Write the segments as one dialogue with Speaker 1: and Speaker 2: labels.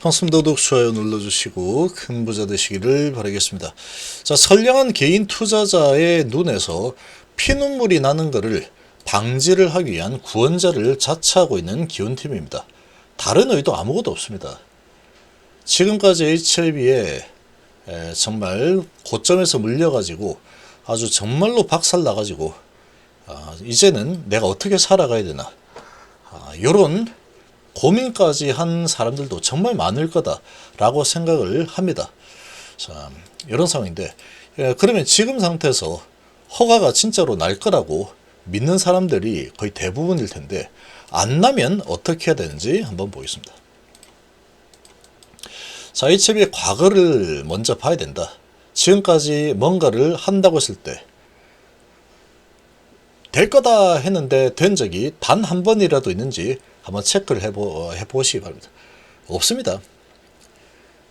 Speaker 1: 반갑습니다. 구독, 좋아요 눌러주시고 큰 부자 되시기를 바라겠습니다. 자, 선량한 개인 투자자의 눈에서 피눈물이 나는 것을 방지를 하기 위한 구원자를 자처하고 있는 기훈팀입니다. 다른 의도 아무것도 없습니다. 지금까지 HIV에 정말 고점에서 물려가지고 아주 정말로 박살나가지고 이제는 내가 어떻게 살아가야 되나 요런 고민까지 한 사람들도 정말 많을 거다라고 생각을 합니다. 자, 이런 상황인데 그러면 지금 상태에서 허가가 진짜로 날 거라고 믿는 사람들이 거의 대부분일 텐데 안 나면 어떻게 해야 되는지 한번 보겠습니다. 자, HIV의 과거를 먼저 봐야 된다. 지금까지 뭔가를 한다고 했을 때 될 거다 했는데 된 적이 단 한 번이라도 있는지 한번 체크를 해보시기 바랍니다. 없습니다.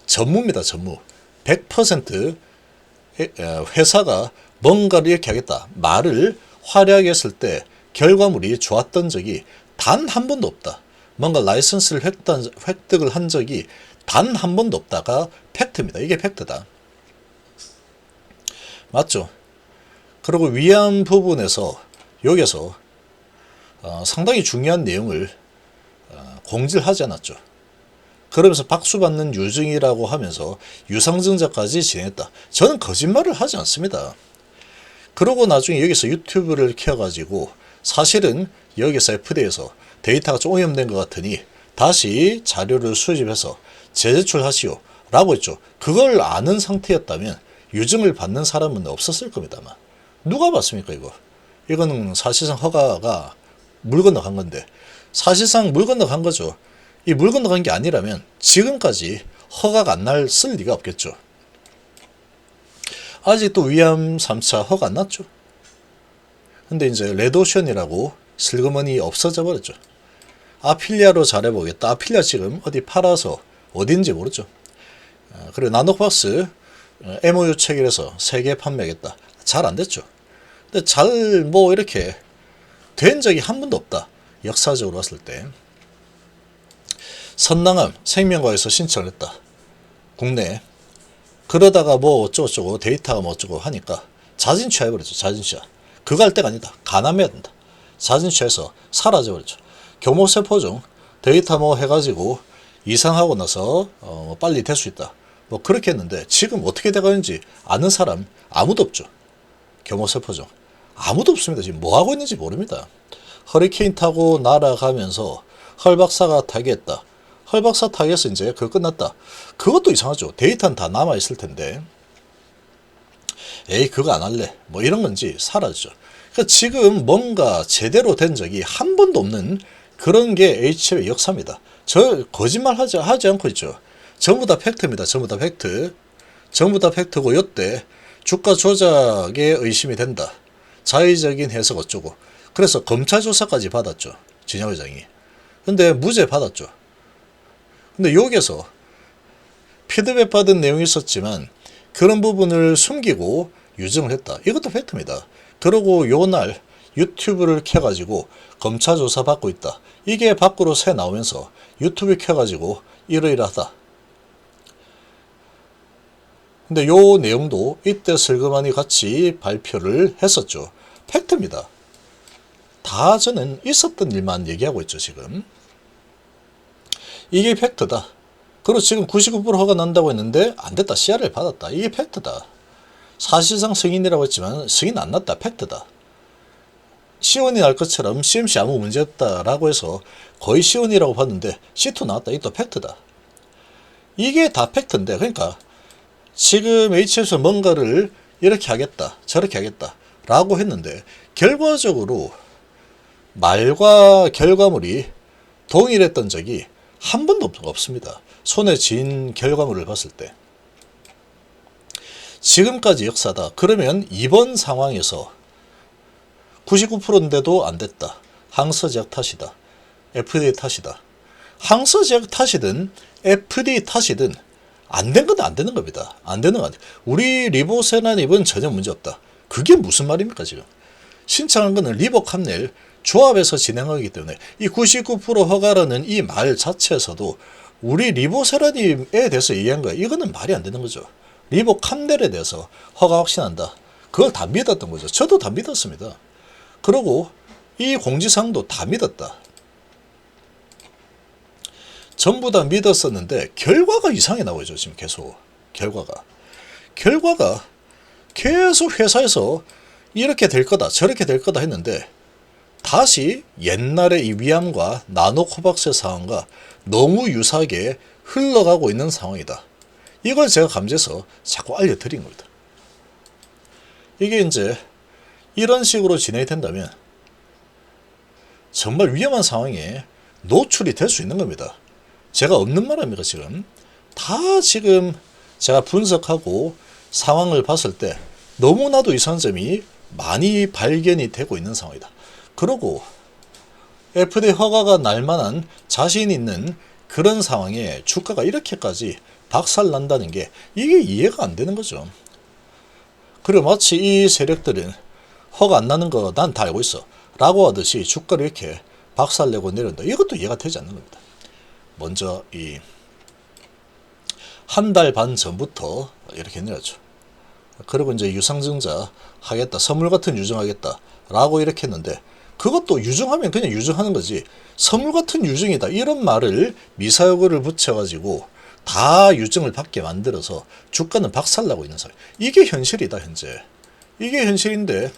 Speaker 1: 전무입니다. 전무. 100% 회사가 뭔가를 이렇게 하겠다 말을 화려하게 했을 때 결과물이 좋았던 적이 단 한 번도 없다. 뭔가 라이선스를 획득을 한 적이 단 한 번도 없다가 팩트입니다. 이게 팩트다. 맞죠? 그리고 위안 부분에서 여기서 상당히 중요한 내용을 공지를 하지 않았죠. 그러면서 박수받는 유증이라고 하면서 유상증자까지 진행했다. 저는 거짓말을 하지 않습니다. 그러고 나중에 여기서 유튜브를 켜가지고 사실은 여기서 FDA에서 데이터가 좀 오염된 것 같으니 다시 자료를 수집해서 재제출하시오 라고 했죠. 그걸 아는 상태였다면 유증을 받는 사람은 없었을 겁니다. 아마. 누가 봤습니까 이거? 이거는 사실상 허가가 물 건너간 건데 사실상 물 건너간 거죠. 이 물 건너간 게 아니라면 지금까지 허가가 안 날 쓸 리가 없겠죠. 아직도 위암 3차 허가 안 났죠. 근데 이제 레드오션이라고 슬그머니 없어져 버렸죠. 아필리아로 잘해보겠다. 아필리아 지금 어디 팔아서 어딘지 모르죠. 그리고 나노박스 MOU 체결해서 3개 판매하겠다. 잘 안 됐죠. 근데 잘 뭐 이렇게 된 적이 한 번도 없다. 역사적으로 봤을 때. 선낭암 생명과에서 신청을 했다. 국내에. 그러다가 뭐 어쩌고저쩌고 데이터가 뭐 어쩌고 하니까 자진 취하해버렸죠. 자진 취하. 그거 할 때가 아니다. 간암해야 된다. 자진 취해서 사라져버렸죠. 교모세포종 데이터 뭐 해가지고 이상하고 나서 빨리 될 수 있다. 뭐 그렇게 했는데 지금 어떻게 돼가는지 아는 사람 아무도 없죠. 교모세포종. 아무도 없습니다. 지금 뭐 하고 있는지 모릅니다. 허리케인 타고 날아가면서 헐박사가 타겠다. 헐박사 타겠어 이제 그거 끝났다. 그것도 이상하죠. 데이터는 다 남아있을 텐데 에이 그거 안 할래. 뭐 이런 건지 사라지죠. 그러니까 지금 뭔가 제대로 된 적이 한 번도 없는 그런 게 HIV의 역사입니다. 저 거짓말 하지 않고 있죠. 전부 다 팩트입니다. 전부 다 팩트. 전부 다 팩트고 요때 주가 조작에 의심이 된다. 자의적인 해석 어쩌고. 그래서 검찰 조사까지 받았죠. 진영 회장이. 근데 무죄 받았죠. 근데 여기서 피드백 받은 내용이 있었지만 그런 부분을 숨기고 유증을 했다. 이것도 팩트입니다. 그러고 요날 유튜브를 켜가지고 검찰 조사 받고 있다. 이게 밖으로 새 나오면서 유튜브 켜가지고 이러이러하다. 근데 요 내용도 이때 슬그머니 같이 발표를 했었죠. 팩트입니다. 다 저는 있었던 일만 얘기하고 있죠. 지금 이게 팩트다. 그리고 지금 99% 허가 난다고 했는데 안 됐다. CR을 받았다. 이게 팩트다. 사실상 승인이라고 했지만 승인 안 났다. 팩트다. 시원이 날 것처럼 CMC 아무 문제 없다라고 해서 거의 시원이라고 봤는데 C2 나왔다. 이것도 팩트다. 이게 다 팩트인데 그러니까 지금 HIV에서 뭔가를 이렇게 하겠다 저렇게 하겠다 라고 했는데 결과적으로 말과 결과물이 동일했던 적이 한 번도 없습니다. 손에 쥔 결과물을 봤을 때 지금까지 역사다. 그러면 이번 상황에서 99%인데도 안 됐다. 항서제약 탓이다. FDA 탓이다. 항서제약 탓이든 FDA 탓이든 안 된 건 안 되는 겁니다. 안 되는 건 안 돼. 우리 리보세라닙은 전혀 문제 없다. 그게 무슨 말입니까 지금? 신청한 거는 리보캄넬 조합에서 진행하기 때문에 이 99% 허가라는 이 말 자체에서도 우리 리보세라님에 대해서 얘기한 거야. 이거는 말이 안 되는 거죠. 리보캄델에 대해서 허가 확신한다. 그걸 다 믿었던 거죠. 저도 다 믿었습니다. 그리고 이 공지사항도 다 믿었다. 전부 다 믿었었는데 결과가 이상하게 나오죠. 지금 계속 결과가 계속 회사에서 이렇게 될 거다 저렇게 될 거다 했는데 다시 옛날의 이 위암과 나노코박스 상황과 너무 유사하게 흘러가고 있는 상황이다. 이걸 제가 감지해서 자꾸 알려드린 겁니다. 이게 이제 이런 식으로 진행이 된다면 정말 위험한 상황에 노출이 될 수 있는 겁니다. 제가 없는 말 아닙니까? 지금 제가 분석하고 상황을 봤을 때 너무나도 이상한 점이 많이 발견이 되고 있는 상황이다. 그리고 FDA 허가가 날 만한 자신 있는 그런 상황에 주가가 이렇게까지 박살난다는 게 이게 이해가 안 되는 거죠. 그리고 마치 이 세력들은 허가 안 나는 거 난 다 알고 있어 라고 하듯이 주가를 이렇게 박살내고 내려온다. 이것도 이해가 되지 않는 겁니다. 먼저 이 한 달 반 전부터 이렇게 내렸죠. 그리고 이제 유상증자 하겠다, 선물 같은 유증하겠다 라고 이렇게 했는데 그것도 유증하면 그냥 유증하는 거지 선물 같은 유증이다 이런 말을 미사여구를 붙여가지고 다 유증을 받게 만들어서 주가는 박살나고 있는 상황. 이게 현실이다. 현재 이게 현실인데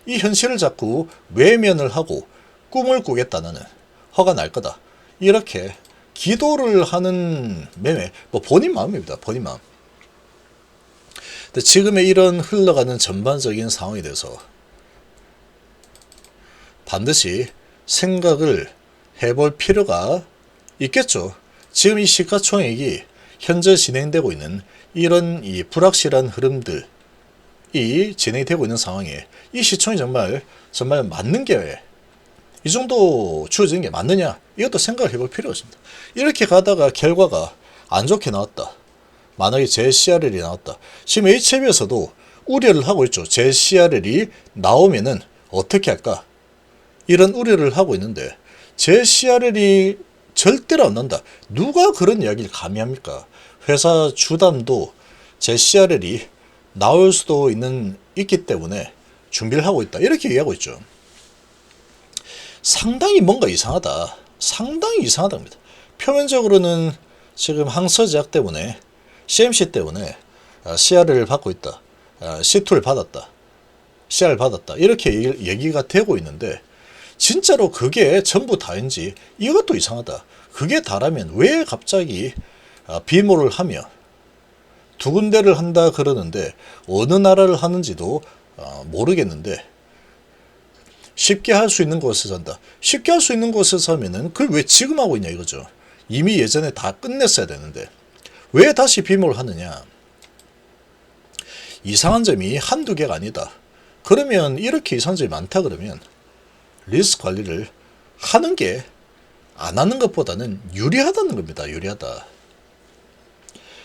Speaker 1: 이 현실을 자꾸 외면을 하고 꿈을 꾸겠다, 나는 허가 날 거다 이렇게 기도를 하는 매매, 뭐 본인 마음입니다. 본인 마음. 근데 지금의 이런 흘러가는 전반적인 상황에 대해서 반드시 생각을 해볼 필요가 있겠죠. 지금 이 시가총액이 현재 진행되고 있는 이런 이 불확실한 흐름들이 진행이 되고 있는 상황에 이 시총이 정말 맞는 게 이 정도 추어지는 게 맞느냐, 이것도 생각을 해볼 필요가 있습니다. 이렇게 가다가 결과가 안 좋게 나왔다, 만약에 JCRL이 나왔다. 지금 HM에서도 우려를 하고 있죠. JCRL이 나오면은 어떻게 할까, 이런 우려를 하고 있는데 JCRL이 절대로 안 난다. 누가 그런 이야기를 감히 합니까? 회사 주담도 JCRL이 나올 수도 있기 때문에 준비를 하고 있다, 이렇게 얘기하고 있죠. 상당히 뭔가 이상하다. 상당히 이상하답니다. 표면적으로는 지금 항서제약 때문에 CMC 때문에 CR을 받고 있다, C2를 받았다, CR을 받았다 이렇게 얘기가 되고 있는데 진짜로 그게 전부 다인지 이것도 이상하다. 그게 다라면 왜 갑자기 비모를 하며 두 군데를 한다 그러는데 어느 나라를 하는지도 모르겠는데 쉽게 할 수 있는 곳에서 한다. 쉽게 할 수 있는 곳에서 하면은 그걸 왜 지금 하고 있냐 이거죠. 이미 예전에 다 끝냈어야 되는데 왜 다시 비모를 하느냐. 이상한 점이 한두 개가 아니다. 그러면 이렇게 이상한 점이 많다 그러면 리스크 관리를 하는 게 안 하는 것보다는 유리하다는 겁니다. 유리하다.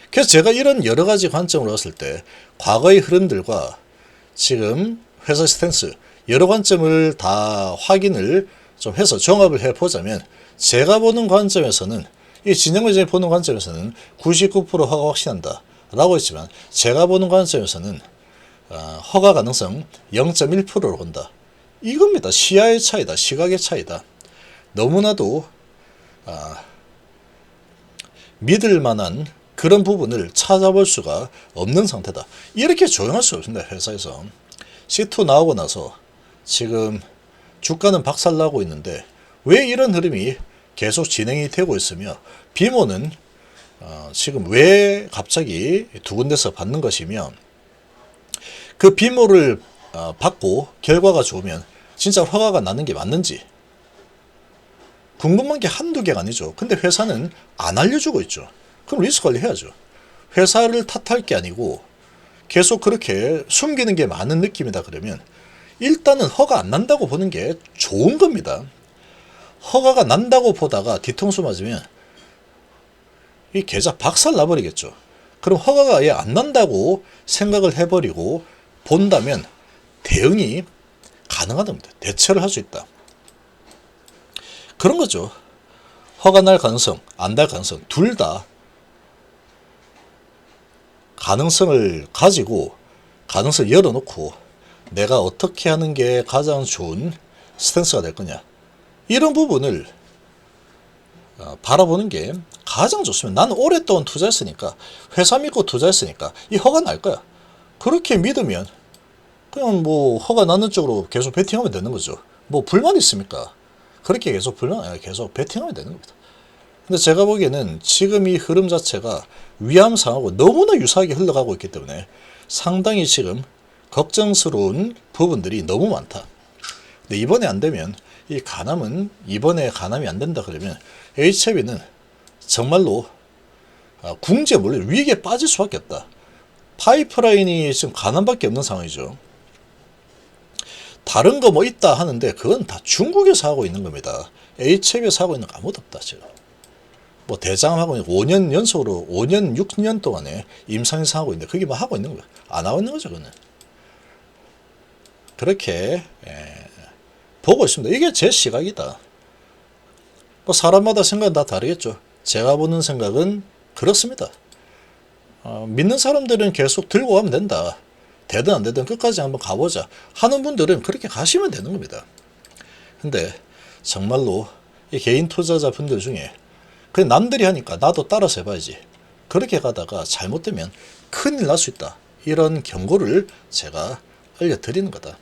Speaker 1: 그래서 제가 이런 여러 가지 관점으로 봤을 때 과거의 흐름들과 지금 회사 스탠스 여러 관점을 다 확인을 좀 해서 종합을 해보자면 제가 보는 관점에서는 이 진영매장이 보는 관점에서는 99% 허가 확신한다 라고 했지만 제가 보는 관점에서는 허가 가능성 0.1%로 본다. 이겁니다. 시야의 차이다. 시각의 차이다. 너무나도 믿을 만한 그런 부분을 찾아볼 수가 없는 상태다. 이렇게 조용할 수 없습니다. 회사에서 C2 나오고 나서 지금 주가는 박살나고 있는데 왜 이런 흐름이 계속 진행이 되고 있으며 비모는 지금 왜 갑자기 두 군데서 받는 것이며 그 비모를 받고 결과가 좋으면 진짜 허가가 나는 게 맞는지 궁금한 게 한두 개가 아니죠. 근데 회사는 안 알려주고 있죠. 그럼 리스크 관리 해야죠. 회사를 탓할 게 아니고 계속 그렇게 숨기는 게 많은 느낌이다 그러면 일단은 허가 안 난다고 보는 게 좋은 겁니다. 허가가 난다고 보다가 뒤통수 맞으면 이 계좌 박살 나버리겠죠. 그럼 허가가 아예 안 난다고 생각을 해버리고 본다면 대응이 가능하답니다. 대처를 할 수 있다. 그런 거죠. 허가 날 가능성, 안 날 가능성 둘 다 가능성을 가지고 가능성을 열어놓고 내가 어떻게 하는 게 가장 좋은 스탠스가 될 거냐, 이런 부분을 바라보는 게 가장 좋습니다. 나는 오랫동안 투자했으니까, 회사 믿고 투자했으니까 이 허가 날 거야. 그렇게 믿으면 그냥 뭐 허가 나는 쪽으로 계속 베팅하면 되는 거죠. 뭐 불만 있습니까? 그렇게 계속 계속 베팅하면 되는 겁니다. 근데 제가 보기에는 지금 이 흐름 자체가 위암상하고 너무나 유사하게 흘러가고 있기 때문에 상당히 지금 걱정스러운 부분들이 너무 많다. 근데 이번에 안 되면 이 간암은, 이번에 간암이 안 된다 그러면 HIV는 정말로 궁지에 몰려 위기에 빠질 수밖에 없다. 파이프라인이 지금 간암밖에 없는 상황이죠. 다른 거 뭐 있다 하는데 그건 다 중국에서 하고 있는 겁니다. HIV에서 하고 있는 거 아무것도 없다 지금. 뭐 대장암하고 5년 연속으로 5년 6년 동안에 임상 하고 있는데 그게 뭐 하고 있는 거야? 안 하고 있는 거죠 그는. 그렇게 보고 있습니다. 이게 제 시각이다. 뭐 사람마다 생각은 다 다르겠죠. 제가 보는 생각은 그렇습니다. 믿는 사람들은 계속 들고 가면 된다. 되든 안 되든 끝까지 한번 가보자 하는 분들은 그렇게 가시면 되는 겁니다. 근데 정말로 이 개인 투자자 분들 중에 그냥 남들이 하니까 나도 따라서 해봐야지, 그렇게 가다가 잘못되면 큰일 날 수 있다, 이런 경고를 제가 알려드리는 거다.